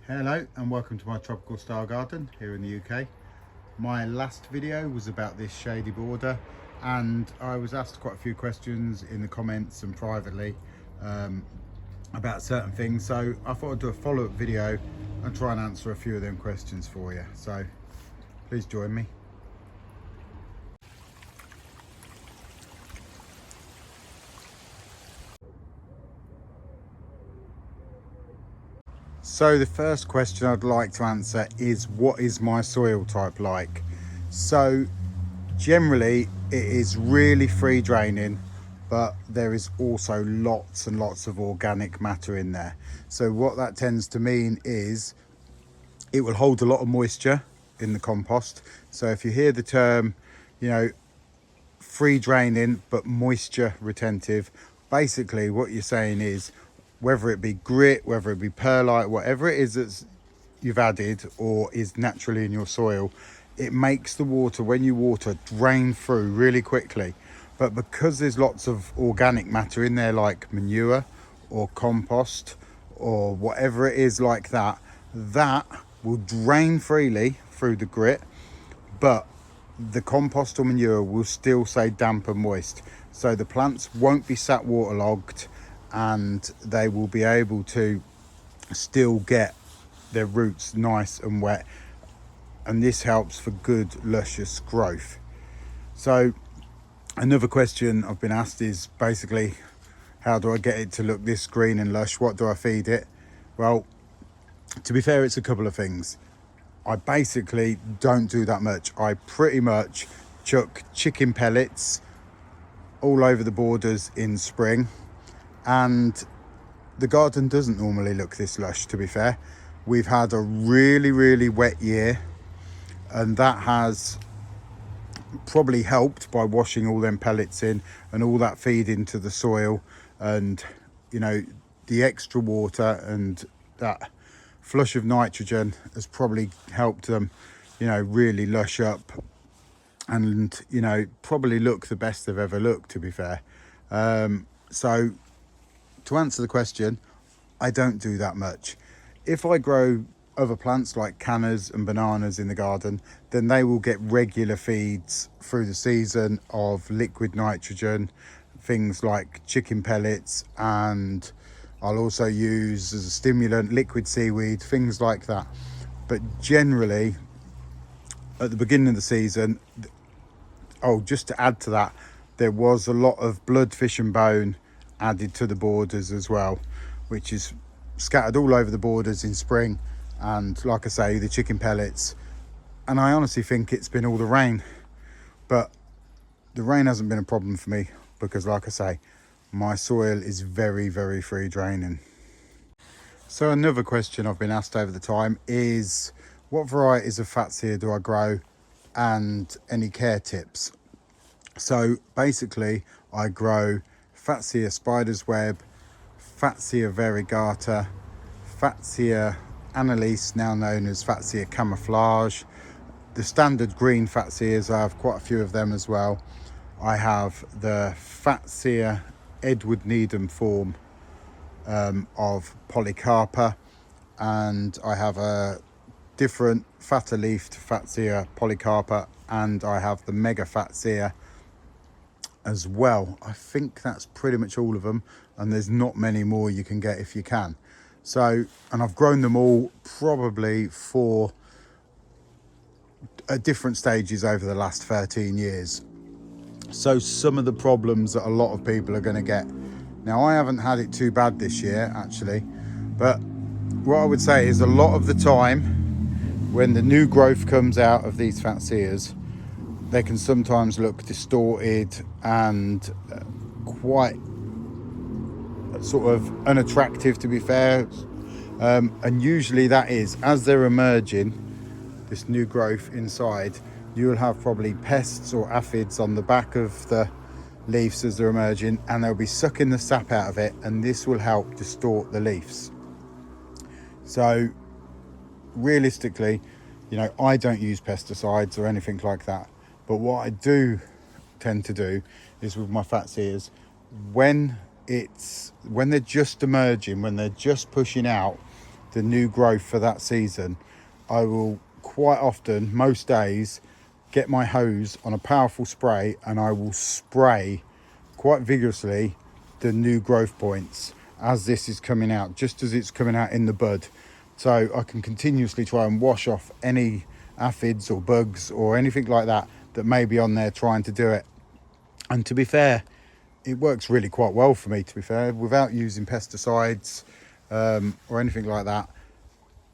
Hello and welcome to my tropical style garden here in the UK. My last video was about this shady border and I was asked quite a few questions in the comments and privately about certain things, so I thought I'd do a follow-up video and try and answer a few of them questions for you, so please join me. So the first question I'd like to answer is, what is my soil type like? So generally it is really free draining, but there is also lots and lots of organic matter in there. So what that tends to mean is it will hold a lot of moisture in the compost. So if you hear the term, free draining but moisture retentive, basically what you're saying is, whether it be grit, whether it be perlite, whatever it is that you've added or is naturally in your soil, it makes the water, when you water, drain through really quickly. But because there's lots of organic matter in there, like manure or compost or whatever it is like that, that will drain freely through the grit, but the compost or manure will still stay damp and moist. So the plants won't be sat waterlogged and they will be able to still get their roots nice and wet, and this helps for good luscious growth. So another question I've been asked is basically, how do I get it to look this green and lush? What do I feed it? Well, to be fair, it's a couple of things. I basically don't do that much. I pretty much chuck chicken pellets all over the borders in spring, and the garden doesn't normally look this lush, to be fair. We've had a really wet year, and that has probably helped by washing all them pellets in and all that feed into the soil, and the extra water and that flush of nitrogen has probably helped them really lush up and probably look the best they've ever looked, to be fair. So to answer the question, I don't do that much. If I grow other plants like cannas and bananas in the garden, then they will get regular feeds through the season of liquid nitrogen, things like chicken pellets, and I'll also use as a stimulant liquid seaweed, things like that. But generally at the beginning of the season, just to add to that, there was a lot of blood, fish and bone added to the borders as well, which is scattered all over the borders in spring. And like I say, the chicken pellets, and I honestly think it's been all the rain, but the rain hasn't been a problem for me because, like I say, my soil is very free draining. So another question I've been asked over the time is, what varieties of Fatsia do I grow and any care tips? So basically I grow Fatsia spider's web, Fatsia variegata, Fatsia annalise, now known as Fatsia camouflage, the standard green Fatsias. I have quite a few of them as well. I have the Fatsia Edward Needham form of polycarpa, and I have a different fatter leafed Fatsia polycarpa, and I have the mega Fatsia as well. I think that's pretty much all of them, and there's not many more you can get if you can. So, and I've grown them all probably at different stages over the last 13 years. So some of the problems that a lot of people are going to get. Now, I haven't had it too bad this year actually, but what I would say is, a lot of the time when the new growth comes out of these Fatsias, they can sometimes look distorted and quite sort of unattractive, to be fair. And usually that is, as they're emerging, this new growth inside, you'll have probably pests or aphids on the back of the leaves as they're emerging, and they'll be sucking the sap out of it, and this will help distort the leaves. So realistically, I don't use pesticides or anything like that. But what I do tend to do is, with my Fatsias, when they're just emerging, when they're just pushing out, the new growth for that season, I will quite often, most days, get my hose on a powerful spray and I will spray quite vigorously the new growth points as this is coming out, just as it's coming out in the bud. So I can continuously try and wash off any aphids or bugs or anything like that that may be on there trying to do it. And to be fair, it works really quite well for me, to be fair, without using pesticides or anything like that.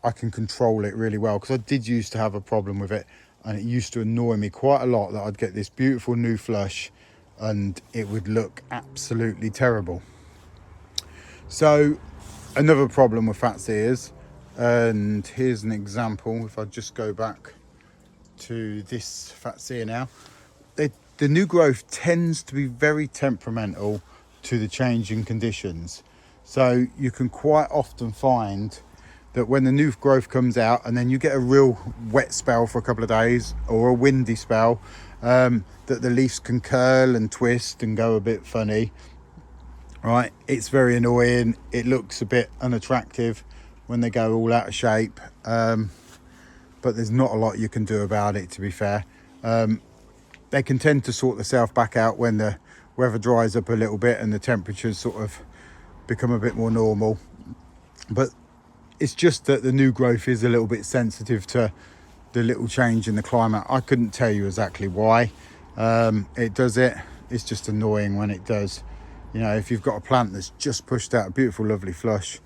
I can control it really well, because I did used to have a problem with it, and it used to annoy me quite a lot that I'd get this beautiful new flush and it would look absolutely terrible. So another problem with Fatsias, and here's an example. If I just go back to this Fatsia now, the new growth tends to be very temperamental to the changing conditions. So you can quite often find that when the new growth comes out and then you get a real wet spell for a couple of days or a windy spell, that the leaves can curl and twist and go a bit funny, right? It's very annoying. It looks a bit unattractive when they go all out of shape, but there's not a lot you can do about it, to be fair. They can tend to sort themselves back out when the weather dries up a little bit and the temperatures sort of become a bit more normal. But it's just that the new growth is a little bit sensitive to the little change in the climate. I couldn't tell you exactly why it does it. It's just annoying when it does. You know, if you've got a plant that's just pushed out a beautiful, lovely flush,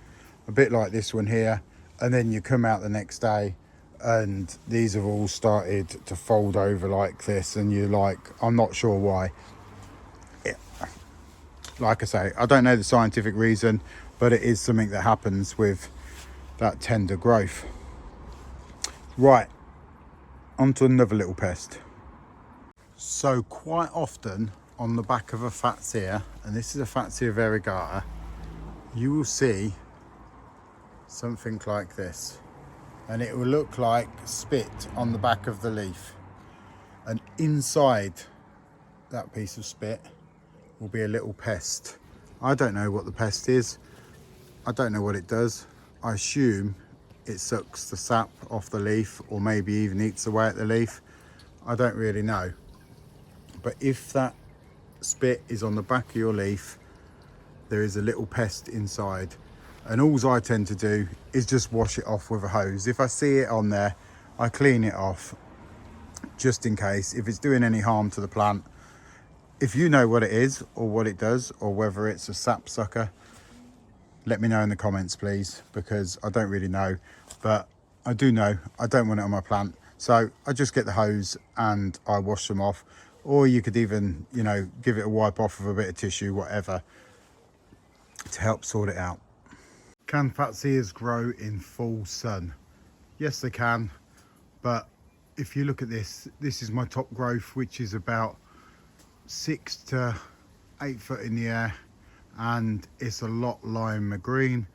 a bit like this one here, and then you come out the next day and these have all started to fold over like this, and you're like, I'm not sure why. Like I say, I don't know the scientific reason, but it is something that happens with that tender growth. Right, onto another little pest. So quite often on the back of a Fatsia, and this is a Fatsia variegata, you will see something like this, and it will look like spit on the back of the leaf, and inside that piece of spit will be a little pest. I don't know what the pest is. I don't know what it does. I assume it sucks the sap off the leaf, or maybe even eats away at the leaf. I don't really know. But if that spit is on the back of your leaf, there is a little pest inside. And all I tend to do is just wash it off with a hose. If I see it on there, I clean it off, just in case, if it's doing any harm to the plant. If you know what it is or what it does, or whether it's a sap sucker, let me know in the comments, please, because I don't really know. But I do know I don't want it on my plant, so I just get the hose and I wash them off. Or you could even, you know, give it a wipe off with a bit of tissue, whatever, to help sort it out. Can Fatsias grow in full sun? Yes, they can. But if you look at this, this is my top growth, which is about 6 to 8 foot in the air, and it's a lot lime green.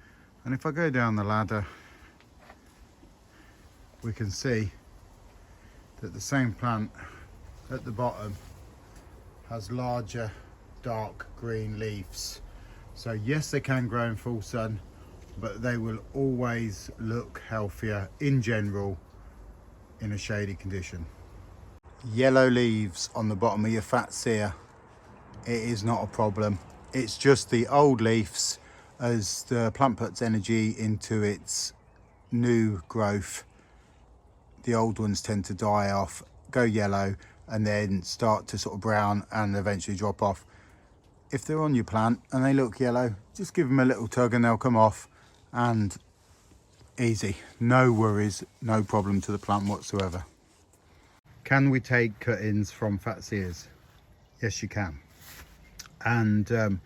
And if I go down the ladder, we can see that the same plant at the bottom has larger dark green leaves. So yes, they can grow in full sun, but they will always look healthier in general in a shady condition. Yellow leaves on the bottom of your Fatsia, it is not a problem. It's just the old leaves. As the plant puts energy into its new growth, the old ones tend to die off, go yellow, and then start to sort of brown and eventually drop off. If they're on your plant and they look yellow, just give them a little tug and they'll come off, and easy, no worries, no problem to the plant whatsoever. Can we take cuttings from Fatsias? Yes, you can. And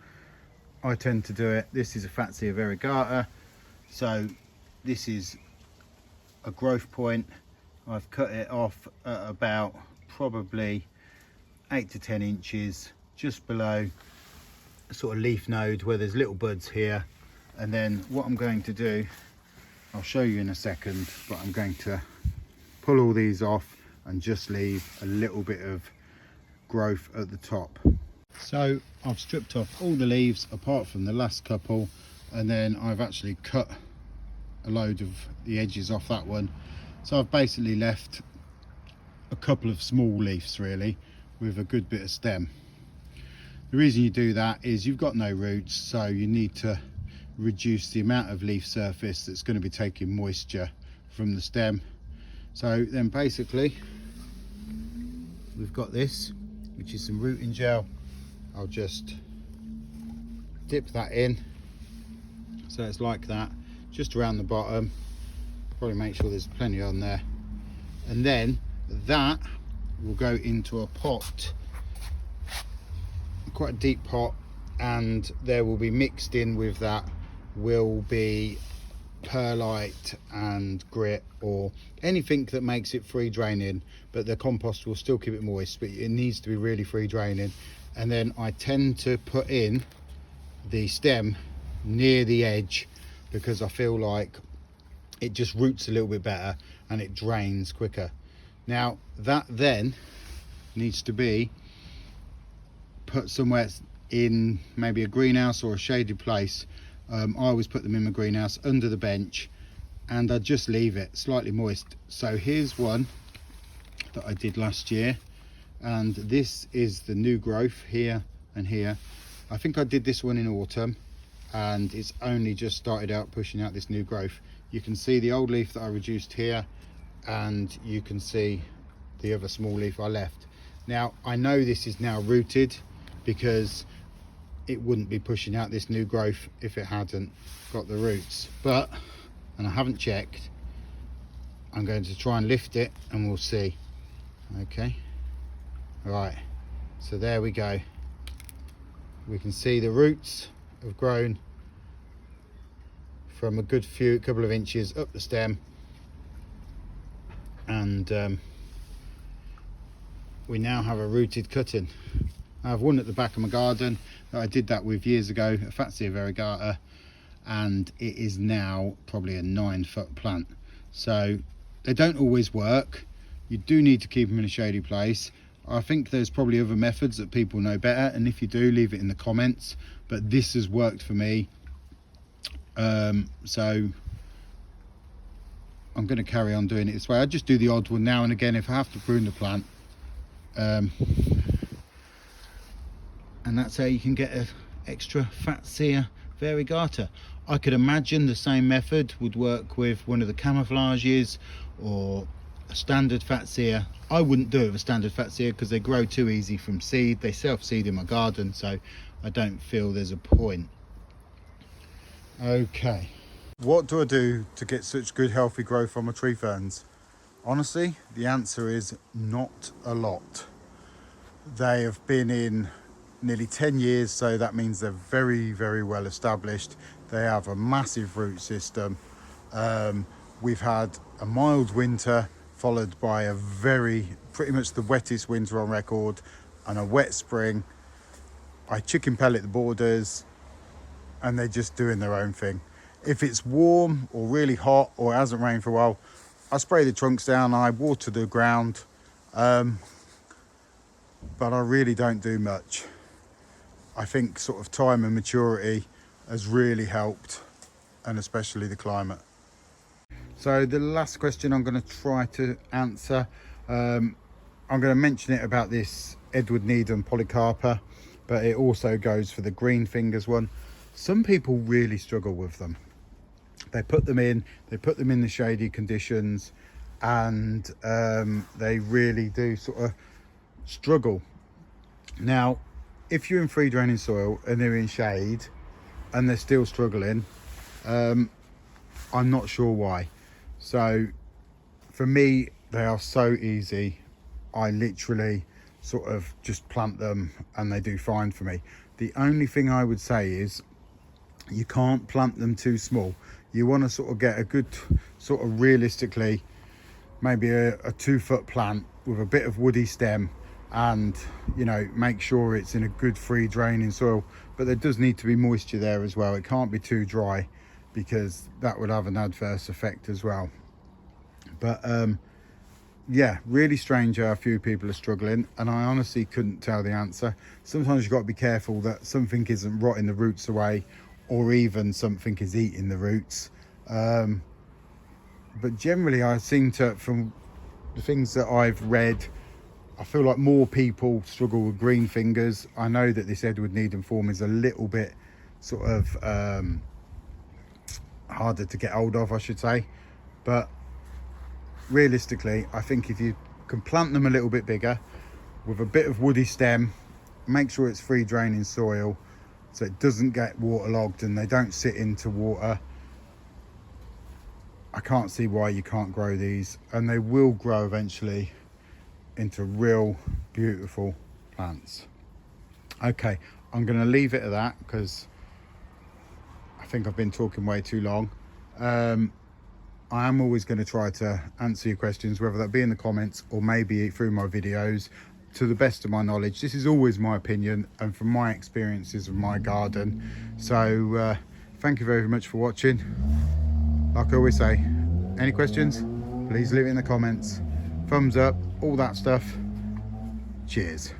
I tend to do it. This is a Fatsia variegata, so this is a growth point. I've cut it off at about probably 8 to 10 inches, just below a sort of leaf node where there's little buds here. And then what I'm going to do, I'll show you in a second, but I'm going to pull all these off and just leave a little bit of growth at the top. So I've stripped off all the leaves apart from the last couple, and then I've actually cut a load of the edges off that one. So I've basically left a couple of small leaves really with a good bit of stem. The reason you do that is you've got no roots, so you need to reduce the amount of leaf surface that's going to be taking moisture from the stem. So then basically we've got this, which is some rooting gel. I'll just dip that in, so it's like that, just around the bottom. Probably make sure there's plenty on there, and then that will go into a pot, quite a deep pot, and there will be mixed in with that will be perlite and grit or anything that makes it free draining, but the compost will still keep it moist, but it needs to be really free draining. And then I tend to put in the stem near the edge because I feel like it just roots a little bit better and it drains quicker. Now that then needs to be put somewhere in maybe a greenhouse or a shaded place. I always put them in my greenhouse under the bench, and I just leave it slightly moist. So here's one that I did last year, and this is the new growth here and here. I think I did this one in autumn, and it's only just started out pushing out this new growth. You can see the old leaf that I reduced here, and you can see the other small leaf I left. Now I know this is now rooted because it wouldn't be pushing out this new growth if it hadn't got the roots, but, and I haven't checked, I'm going to try and lift it and we'll see. Okay, right, so there we go. We can see the roots have grown from a good couple of inches up the stem, and we now have a rooted cutting. I have one at the back of my garden that I did that with years ago, a Fatsia variegata, and it is now probably a 9-foot plant. So they don't always work. You do need to keep them in a shady place. I think there's probably other methods that people know better, and if you do, leave it in the comments, but this has worked for me. So I'm going to carry on doing it this way. I just do the odd one now and again if I have to prune the plant. And that's how you can get an extra Fatsia variegata. I could imagine the same method would work with one of the camouflages or a standard Fatsia. I wouldn't do it with a standard Fatsia because they grow too easy from seed. They self-seed in my garden, so I don't feel there's a point. Okay, what do I do to get such good healthy growth on my tree ferns? Honestly, the answer is not a lot. They have been in nearly 10 years, so that means they're very, very well established. They have a massive root system. We've had a mild winter followed by a pretty much the wettest winter on record, and a wet spring. I chicken pellet the borders and they're just doing their own thing. If it's warm or really hot or it hasn't rained for a while, I spray the trunks down, I water the ground, but I really don't do much. I think sort of time and maturity has really helped, and especially the climate. So the last question I'm going to try to answer, I'm going to mention it about this Edward Needham polycarpa, but it also goes for the green fingers one. Some people really struggle with them. They put them in the shady conditions, and they really do sort of struggle. Now, if you're in free draining soil and they're in shade and they're still struggling, I'm not sure why. So for me, they are so easy. I literally sort of just plant them and they do fine for me. The only thing I would say is you can't plant them too small. You want to sort of get a good sort of realistically maybe a 2-foot plant with a bit of woody stem, and you know, make sure it's in a good free draining soil, but there does need to be moisture there as well. It can't be too dry because that would have an adverse effect as well. But yeah, really strange how a few people are struggling, and I honestly couldn't tell the answer. Sometimes you've got to be careful that something isn't rotting the roots away, or even something is eating the roots. but generally I seem to, from the things that I've read, I feel like more people struggle with green fingers. I know that this Edward Needham form is a little bit sort of harder to get hold of, I should say, but realistically I think if you can plant them a little bit bigger with a bit of woody stem, make sure it's free draining soil so it doesn't get waterlogged and they don't sit into water, I can't see why you can't grow these, and they will grow eventually into real beautiful plants. Okay, I'm going to leave it at that because I think I've been talking way too long. I am always going to try to answer your questions, whether that be in the comments or maybe through my videos, to the best of my knowledge. This is always my opinion and from my experiences of my garden. So thank you very much for watching. Like I always say, any questions, please leave it in the comments. Thumbs up, all that stuff. Cheers.